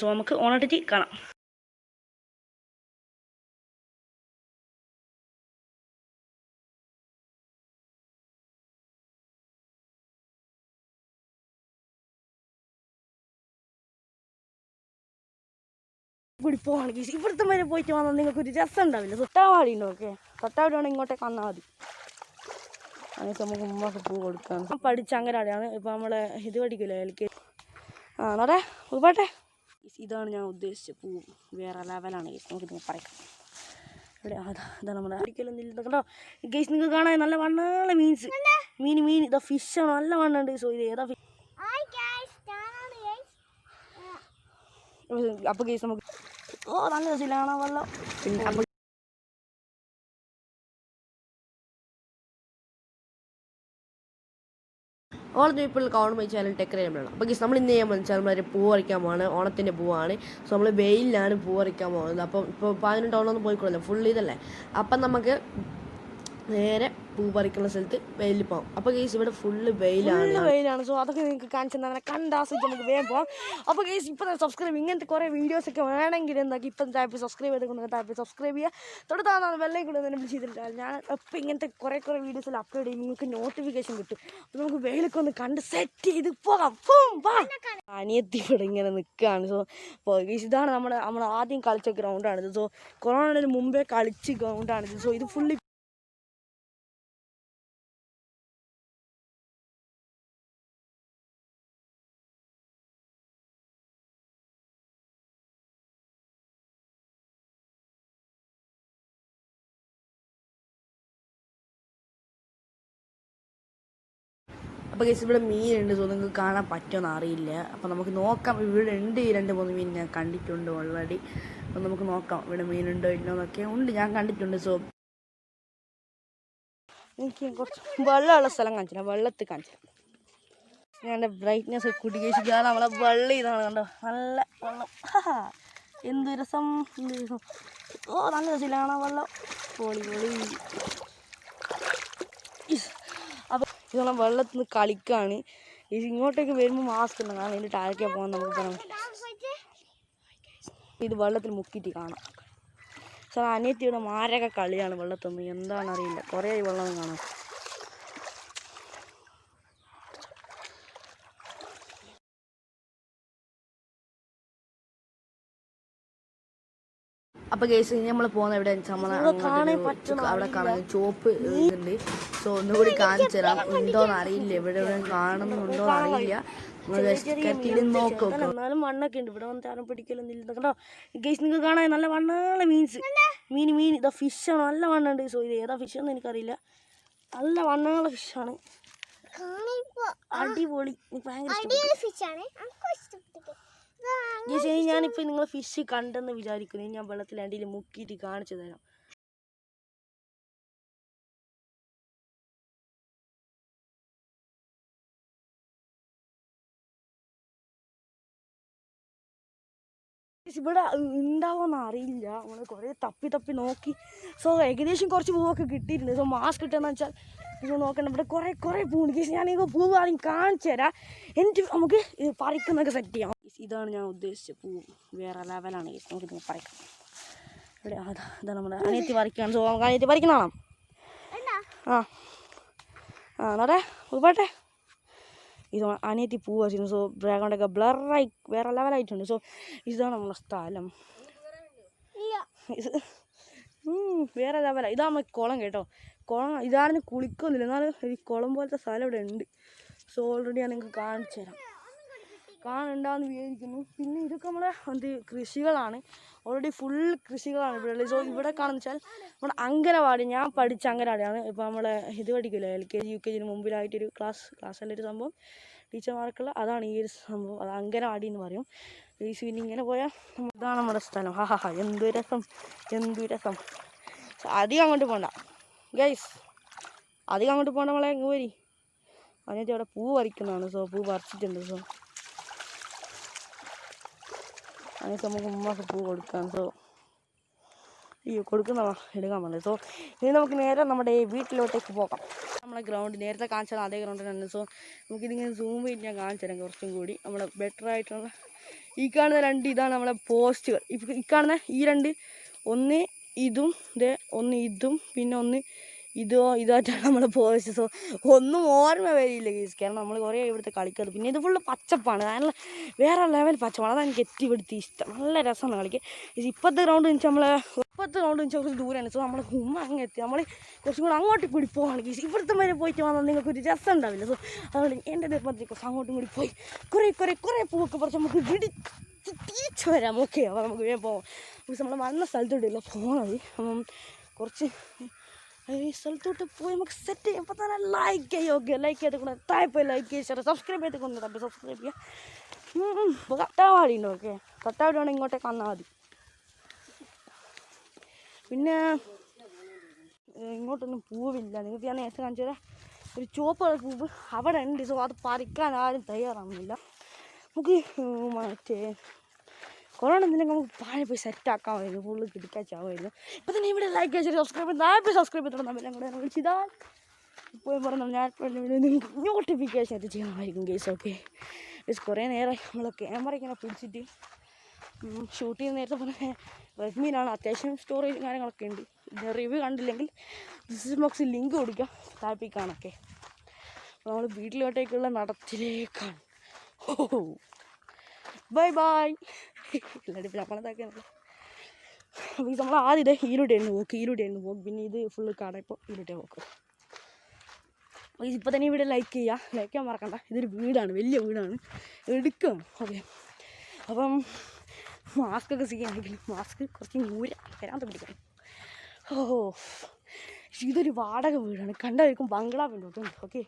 So നമുക്ക് ഓണടിച്ച് കാണാം. കൂടി പോവാണെങ്കിൽ ഇവിടുത്തെ വരെ പോയിട്ട് വന്നാൽ നിങ്ങൾക്ക് ഒരു രസം ഉണ്ടാവില്ല. തൊട്ടാവാടി ഉണ്ടോ? ഓക്കെ, തൊട്ടാവാടി വേണമെങ്കിൽ ഇങ്ങോട്ടേക്ക് വന്നാൽ മതി. അതിനൊക്കെ നമുക്ക് ഉമ്മക്ക് പൂ കൊടുക്കാം. പഠിച്ച അങ്ങനെയാണ് ഇപ്പം നമ്മളെ ഇത് പഠിക്കില്ലേ LK. ആണോടെ പോട്ടെ. ഇതാണ് ഞാൻ ഉദ്ദേശിച്ച പൂ. വേറെ ലെവലാണ്. നമുക്ക് നിങ്ങൾ പറയാം. ഇവിടെ ഇതാണ് നമ്മുടെ ഒരിക്കലും കണ്ടോ ഗൈസ്. നിങ്ങൾക്ക് കാണാൻ നല്ല വണ്ണുള്ള മീൻ ഇതാ ഫിഷാണ്. നല്ല വണ്ണുണ്ട്. സോ ഇത് ഏതാ ഫിഷ്? അപ്പോൾ ഗൈസ് നമുക്ക് നല്ല രസമില്ലാണ് വെള്ളം. പിന്നെ അപ്പോൾ ഓൾ പീപ്പിൾ കാണുമ്പോൾ മൈ ചാനൽ ടെക്കറേബിളാണ്. അപ്പോൾ ഗൈസ് നമ്മൾ ഇന്ന് ചെയ്യാൻ വെച്ചാൽ നമ്മൾ പൂ പറിക്കാൻ പോവാണ്. ഓണത്തിൻ്റെ പൂവാണ്. സോ നമ്മൾ വെയിലാണ് പൂ പറിക്കാൻ പോകുന്നത്. അപ്പം ഇപ്പോൾ 18 ടൗണൊന്നും പോയിക്കൊള്ളില്ല, ഫുൾ ഇതല്ലേ. അപ്പം നമുക്ക് നേരെ പൂ പറിക്കുന്ന സ്ഥലത്ത് വെയിലിൽ പോകാം. അപ്പോൾ ഗൈസ് ഇവിടെ ഫുള്ള് വെയിലാണ്. സോ അതൊക്കെ നിങ്ങൾക്ക് കാണിച്ചു തന്നെ കണ്ടാസ്വദിച്ച് നമുക്ക് വേഗം പോകാം. അപ്പോൾ ഗൈസ് ഇപ്പോൾ സബ്സ്ക്രൈബ്, ഇങ്ങനത്തെ കുറേ വീഡിയോസൊക്കെ വേണമെങ്കിൽ എന്താക്കി ഇപ്പം താല്പര്യം സബ്സ്ക്രൈബ് ചെയ്തിട്ട് താല്പര്യം സബ്സ്ക്രൈബ് ചെയ്യുക. തൊടുത്താണ് വെള്ളം കൂടെ തന്നെ ചെയ്തിട്ടില്ല. ഞാൻ അപ്പോൾ ഇങ്ങനത്തെ കുറേ വീഡിയോസിൽ അപ്ലോഡ് ചെയ്യും. നിങ്ങൾക്ക് നോട്ടിഫിക്കേഷൻ കിട്ടും. അപ്പോൾ നമുക്ക് വെയിലൊക്കെ ഒന്ന് കണ്ട് സെറ്റ് ചെയ്ത് പോകാം. അനിയത്തി ഇവിടെ ഇങ്ങനെ നിൽക്കുകയാണ്. സോ അപ്പോൾ ഗൈസ് ഇതാണ് നമ്മൾ ആദ്യം കളിച്ച ഗ്രൗണ്ടാണിത്. സോ കൊറോണയുടെ മുമ്പേ കളിച്ച ഗ്രൗണ്ടാണിത്. സോ ഇത് ഫുള്ളി അപ്പോൾ ഗൈസ് ഇവിടെ മീനുണ്ട്. സോ നിങ്ങൾക്ക് കാണാൻ പറ്റുമെന്ന് അറിയില്ല. അപ്പോൾ നമുക്ക് നോക്കാം. ഇവിടെ ഉണ്ട് 2-3 മീൻ ഞാൻ കണ്ടിട്ടുണ്ട് ഓൾറെഡി. അപ്പോൾ നമുക്ക് നോക്കാം ഇവിടെ മീനുണ്ടോ ഇല്ലോ എന്നൊക്കെ ഉണ്ട്, ഞാൻ കണ്ടിട്ടുണ്ട്. സോ എനിക്ക് കുറച്ച് വെള്ളമുള്ള സ്ഥലം കാണിച്ചില്ല, വെള്ളത്തിൽ കാണിച്ചു. ഞാൻ എൻ്റെ ബ്രൈറ്റ്നെസ് കുടിക്കാൻ നമ്മളെ വെള്ളം ഇതാണ് കണ്ടോ, നല്ല വെള്ളം. എന്ത് രസം. നല്ല രസമില്ല കാണാൻ വെള്ളം. പൊളി. അപ്പോൾ ഇത് വെള്ളത്തിൽ നിന്ന് കളിക്കുകയാണ്. ഇത് ഇങ്ങോട്ടേക്ക് വരുമ്പോൾ മാസ്ക് ഉണ്ട്, കാരണം ഇതിൻ്റെ താഴേക്ക് പോകാൻ നമുക്ക് പറയാൻ പറ്റില്ല. ഇത് വെള്ളത്തിൽ മുക്കിയിട്ട് കാണാം. സോ അനിയത്തിയുടെ മാരക കളിയാണ് വെള്ളത്തിൽ നിന്ന്. എന്താണെന്നറിയില്ല, കുറേ വെള്ളം കാണാം. അപ്പോൾ ഗൈസ് ഇനി നമ്മൾ പോകുന്ന എവിടെ അവിടെ കാണാൻ ചോപ്പ് ഉണ്ട്. സോ ഒന്നുകൂടി കാണിച്ചു തരാം. ഉണ്ടോയെന്ന് അറിയില്ല, ഇവിടെ കാണുന്നുണ്ടോ അറിയില്ല. നോക്കാം. എന്നാലും മണ്ണൊക്കെ ഉണ്ട്. ഇവിടെ വന്ന് ചാരം പിടിക്കലൊന്നും കണ്ടോ ഗൈസ്. നിങ്ങൾക്ക് കാണാൻ നല്ല വണ്ണുള്ള മീൻ ഇതാ ഫിഷാണ്. നല്ല വണ്ണുണ്ട്. സോ ഇത് ഏതാ ഫിഷെന്ന് എനിക്കറിയില്ല. നല്ല വണ്ണുള്ള ഫിഷാണ്. അടിപൊളി. ജസ്റ്റ് ഞാനിപ്പോൾ നിങ്ങൾ ഫിഷ് കണ്ടെന്ന് വിചാരിക്കുന്നു. ഞാൻ വെള്ളത്തിൽ അടിയിൽ മുക്കിയിട്ട് കാണിച്ചു തരാം. ഇവിടെ ഉണ്ടാവുമെന്ന് അറിയില്ല. നമ്മൾ കുറേ തപ്പി നോക്കി. സോ ഏകദേശം കുറച്ച് പൂവൊക്കെ കിട്ടിയിട്ടുണ്ട്. സോ മാസ്ക് കിട്ടുകയെന്ന് വെച്ചാൽ ഇത് നോക്കണം. ഇവിടെ കുറേ പൂവുണ്ട്. ഞാനിപ്പോൾ പൂവ് ആദ്യം കാണിച്ചു തരാം, എന്നിട്ട് നമുക്ക് പറിക്കുന്നൊക്കെ സെറ്റ് ചെയ്യാം. ഇതാണ് ഞാൻ ഉദ്ദേശിച്ച പൂ. വേറെ ലെവലാണ്. നമുക്ക് നിങ്ങൾ പറിക്കാം. ഇവിടെ ഇതാണ് നമ്മുടെ അനിയത്തി പറിക്കുകയാണ്. സോ നമുക്ക് അനിയത്തി പറിക്കുന്നതാണോ? ആണോടെ പോട്ടെ. ഇത് അനിയത്തി പൂ വച്ചിരുന്നു. സോ ബാക്ക്ഗ്രൗണ്ടൊക്കെ ബ്ലറായി വേറെ ലെവലായിട്ടുണ്ട്. സോ ഇതാണ് നമ്മളെ സ്ഥലം. വേറെ ലെവലാണ്. ഇതാണ് നമ്മൾ കുളം കേട്ടോ. കുളം ഇതാണെന്ന് കുളിക്കൊന്നുമില്ല, എന്നാലും ഈ കുളം പോലത്തെ സ്ഥലം ഇവിടെ ഉണ്ട്. സോ ഓൾറെഡി ഞാൻ നിങ്ങൾക്ക് കാണിച്ചു തരാം. കാണുണ്ടാന്ന് വിചാരിക്കുന്നു. പിന്നെ ഇതൊക്കെ നമ്മുടെ കൃഷികളാണ്. ഓൾറെഡി ഫുൾ കൃഷികളാണ് ഇവിടെ ഉള്ളത്. സോ ഇവിടെ കാണുന്ന വെച്ചാൽ നമ്മുടെ അംഗനവാടി, ഞാൻ പഠിച്ച അംഗനവാടിയാണ്. ഇപ്പോൾ നമ്മളെ ഇത് പഠിക്കില്ല LKG UKG മുമ്പിലായിട്ടൊരു ക്ലാസ്സല്ല ഒരു സംഭവം, ടീച്ചർമാർക്കുള്ള അതാണ് ഈ ഒരു സംഭവം. അത് അംഗനവാടി എന്ന് പറയും. ഈ പിന്നെ ഇങ്ങനെ പോയാൽ ഇതാണ് നമ്മുടെ സ്ഥലം. എന്ത് രസം. അധികം അങ്ങോട്ട് പോകണ്ട ഗൈസ്, അധികം അങ്ങോട്ട് പോകണ്ട. നമ്മളെ പോരി അതിനകത്ത് അവിടെ പൂ പറിക്കുന്നതാണ്. സോ പൂ പറിച്ചിട്ടുണ്ട്. സോ അതിനൊക്കെ നമുക്ക് ഉമ്മക്ക് പൂ കൊടുക്കാം. സോ കൊടുക്കുന്നതാ എടുക്കാൻ പറ്റില്ല. സോ ഇനി നമുക്ക് നേരെ നമ്മുടെ വീട്ടിലോട്ടേക്ക് പോകാം. നമ്മളെ ഗ്രൗണ്ട് നേരത്തെ കാണിച്ചാൽ അതേ ഗ്രൗണ്ട് തന്നെ. സോ നമുക്കിതിങ്ങനെ സൂം ചെയ്ത് ഞാൻ കാണിച്ചു തരാം കുറച്ചും കൂടി നമ്മളെ ബെറ്റർ ആയിട്ടുള്ള ഈ കാണുന്ന രണ്ട് ഇതാണ് നമ്മളെ പോസ്റ്റുകൾ. ഈ കാണുന്ന ഈ രണ്ട്, ഒന്ന് ഇതും ഒന്ന് ഇതും പിന്നെ ഒന്ന് ഇതായിട്ടാണ് നമ്മളെ പോസ്റ്റ്. സോ ഒന്നും ഓർമ്മ വരില്ല ഗീസ്, കാരണം നമ്മൾ കുറേ ഇവിടുത്തെ കളിക്കാറ്. പിന്നെ ഇത് ഫുള്ള് പച്ചപ്പാണ്, നല്ല വേറെ ലെവൽ പച്ചപ്പാണ്. അതാണ് എനിക്ക് ഏറ്റവും ഇവിടുത്തെ ഇഷ്ടം. നല്ല രസമാണ് കളിക്കുക. ഇപ്പോഴത്തെ റൗണ്ട് വെച്ചാൽ കുറച്ച് ദൂരമാണ്. സോ നമ്മൾ അങ്ങ് എത്തി, നമ്മൾ കുറച്ചും കൂടെ അങ്ങോട്ടും കൂടി പോവാണ് ഗീസ്. ഇവിടുത്തെ വരെ പോയിട്ട് വന്നാൽ നിങ്ങൾക്കൊരു രസം ഉണ്ടാവില്ല. സോ അതുകൊണ്ട് എൻ്റെ നിർബന്ധത്തിൽ കുറച്ച് അങ്ങോട്ടും കൂടി പോയി കുറേ പൂവൊക്കെ പറിച്ച് നമുക്ക് തിരിച്ചു വരാം. ഓക്കെ, അപ്പോൾ നമുക്ക് വേഗം പോകാം. പക്ഷെ നമ്മൾ വന്ന സ്ഥലത്തോട്ടില്ല പോകണത്. കുറച്ച് ഈ സ്ഥലത്തോട്ട് പോയി നമുക്ക് സെറ്റ് ചെയ്യാം. അപ്പോൾ തന്നെ ലൈക്ക് ചെയ്യുക. ഓക്കെ, ലൈക്ക് ചെയ്തിട്ട് താഴെ ലൈക്ക് ചെയ്യുക, സബ്സ്ക്രൈബ് ചെയ്തിട്ട് തപ്പി സബ്സ്ക്രൈബ് ചെയ്യുക. ഇപ്പോൾ കട്ടാവാടിയുണ്ട്. ഓക്കെ, കട്ടാവാടി വേണം ഇങ്ങോട്ടേക്ക് വന്നാൽ മതി. പിന്നെ ഇങ്ങോട്ടൊന്നും പൂവില്ല. നിങ്ങൾക്ക് ഞാൻ നേരത്തെ കാണിച്ചു തരാം, ഒരു ചുവപ്പ് പൂവ് അവിടെ ഉണ്ട്. സോ അത് പറിക്കാൻ ആരും തയ്യാറാവുന്നില്ല. നമുക്ക് മറ്റേ കൊറോണ എന്തെങ്കിലും നമുക്ക് പാഴെ പോയി സെറ്റാക്കാമായിരുന്നു, ഫുള്ള് കിടക്കാച്ചാവുമായിരുന്നു. ഇപ്പം തന്നെ ഇവിടെ ലൈക്ക് ചെയ്ത് സബ്സ്ക്രൈബ് ചെയ്തിട്ട് നമ്മളെല്ലാം കൂടെ വിളിച്ചിതാൽ പോയി പറഞ്ഞു ഞാൻ നിങ്ങൾക്ക് നോട്ടിഫിക്കേഷൻ ആയിട്ട് ചെയ്യണമായിരിക്കും ഗേസ്. ഓക്കെ ഗേസ്, കുറേ നേരമായി നമ്മൾ ക്യാമറ ഇങ്ങനെ പിടിച്ചിട്ട് ഷൂട്ട് ചെയ്യുന്ന. നേരത്തെ പറഞ്ഞ റെഡ്മിയിലാണ്, അത്യാവശ്യം സ്റ്റോറേജ് കാര്യങ്ങളൊക്കെ ഉണ്ട്. റിവ്യൂ കണ്ടില്ലെങ്കിൽ ഡിസ്ക്രിപ്ഷൻ ബോക്സിൽ ലിങ്ക് കൊടുക്കാം, താൽപ്പിക്കാനൊക്കെ. നമ്മൾ വീട്ടിലോട്ടേക്കുള്ള നടത്തിലേക്കാണ്. ഓ ബൈ ബൈ. ഇല്ലാണ്ട് നമ്മളതാക്കിയാണല്ലോ. അപ്പോൾ ഇത് നമ്മൾ ആദ്യം ഈരുടെയായിരുന്നു പോക്ക്, പിന്നെ ഇത് ഫുള്ള് കാണാം. ഇപ്പോൾ ഈരുടെ പോക്ക്. അപ്പോൾ ഇപ്പോൾ തന്നെ ഇവിടെ ലൈക്ക് ചെയ്യാൻ മറക്കണ്ട. ഇതൊരു വീടാണ്, വലിയ വീടാണ്, എടുക്കും. ഓക്കെ, അപ്പം മാസ്കൊക്കെ ചെയ്യാനെങ്കിലും മാസ്ക് കുറച്ച് വരാൻ പിടിക്കണം. ഓ, ഇതൊരു വാടക വീടാണ്. കണ്ടായിരിക്കും ബംഗ്ലാവിൻ്റെ തൊട്ടുണ്ട്. ഓക്കെ,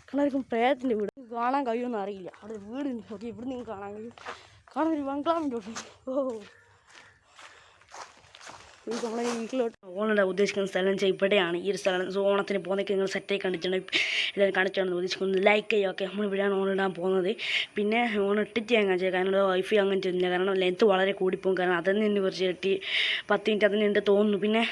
കണ്ടായിരിക്കും പ്രേതത്തിൻ്റെ വീട്. കാണാൻ കഴിയുമെന്ന് അറിയില്ല, അവിടെ വീടുണ്ട്. ഓക്കെ, ഇവിടെ നിങ്ങൾക്ക് കാണാൻ ഒരു ബംഗ്ലാവിൻ്റെ തൊട്ടുണ്ട്. ഓ, ഇത് നമ്മളെ വീട്ടിലോട്ട് ഓണിടാൻ ഉദ്ദേശിക്കുന്ന സ്ഥലം ഇവിടെയാണ്, ഈ ഒരു സ്ഥലം. സോ ഓണത്തിന് പോകുന്നതൊക്കെ നിങ്ങൾ സെറ്റായി കണ്ടിട്ടുണ്ട്, എല്ലാവരും കാണിച്ചാണെന്ന് ഉദ്ദേശിക്കുന്നത്. ലൈക്ക് ചെയ്യുക. ഓക്കെ, നമ്മൾ ഇവിടെയാണ് ഓണിടാൻ പോകുന്നത്. പിന്നെ ഓണിട്ടിട്ട് ഞാൻ കാണിച്ചത്, കാരണം വൈഫൈ അങ്ങനത്തെ ഒന്നുമില്ല, കാരണം ലെങ്ത്ത് വളരെ കൂടിപ്പോകും. കാരണം അതിന് തന്നെ കുറച്ച് 10 മിനിറ്റ് അതിന് എൻ്റെ തോന്നുന്നു. പിന്നെ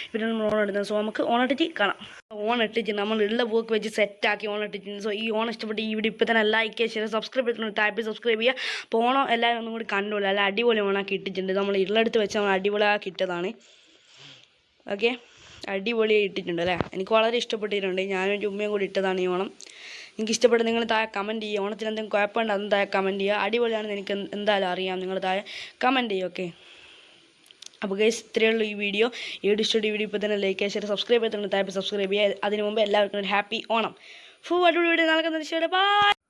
ഇവിടെ നമ്മൾ ഓണിടുന്നത്. സോ നമുക്ക് ഓണിട്ടിട്ട് കാണാം. ഓണിട്ടിട്ട് നമ്മളുള്ള വർക്ക് വെച്ച് സെറ്റാക്കി ഓണിട്ടിട്ടുണ്ട്. സോ ഈ ഓണം ഇഷ്ടപ്പെട്ട് ഈ വീഡിയോ ഇപ്പോൾ തന്നെ ലൈക്ക് ചെയ്യുക, സബ്സ്ക്രൈബ് ചെയ്തിട്ടുണ്ട്, താഴെ സബ്സ്ക്രൈബ് ചെയ്യുക. അപ്പോൾ ഓണം എല്ലാവരും ഒന്നും കൂടി കണ്ടോളൂ. അല്ല അടിപൊളി ഓണാക്കി ഇട്ടിട്ടുണ്ട്. നമ്മൾ ഉള്ളടുത്ത് വെച്ച് നമ്മൾ അടിപൊളിയാക്കി ഇട്ടതാണ്. ഓക്കെ, അടിപൊളിയായി ഇട്ടിട്ടുണ്ട് അല്ലേ. എനിക്ക് വളരെ ഇഷ്ടപ്പെട്ടിട്ടുണ്ട്. ഞാനൊരു ഉമ്മയും കൂടി ഇട്ടതാണ് ഈ ഓണം. എനിക്ക് ഇഷ്ടപ്പെട്ട നിങ്ങൾ താഴെ കമൻറ്റ് ചെയ്യുക. ഓണത്തിന് എന്തെങ്കിലും കുഴപ്പമുണ്ട് അതൊന്നും താഴെ കമൻറ്റ് ചെയ്യുക. അടിപൊളിയാണെന്ന് എനിക്ക് എന്തായാലും അറിയാം, നിങ്ങൾ താഴെ കമൻറ്റ് ചെയ്യുക. ഓക്കെ, അപ്പോൾ ഗൈസ് ഇത്രയേ ഉള്ളൂ ഈ വീഡിയോ. ഈ വീഡിയോ ഇപ്പോൾ തന്നെ ലൈക്ക് ചെയ്യുക, സബ്സ്ക്രൈബ് ചെയ്തിട്ടുണ്ട്, താഴെ സബ്സ്ക്രൈബ് ചെയ്യുക. അതിന് മുമ്പ് എല്ലാവർക്കും ഒരു ഹാപ്പി ഓണം. അടിപൊളി വീഡിയോ നടക്കുന്ന ബൈ.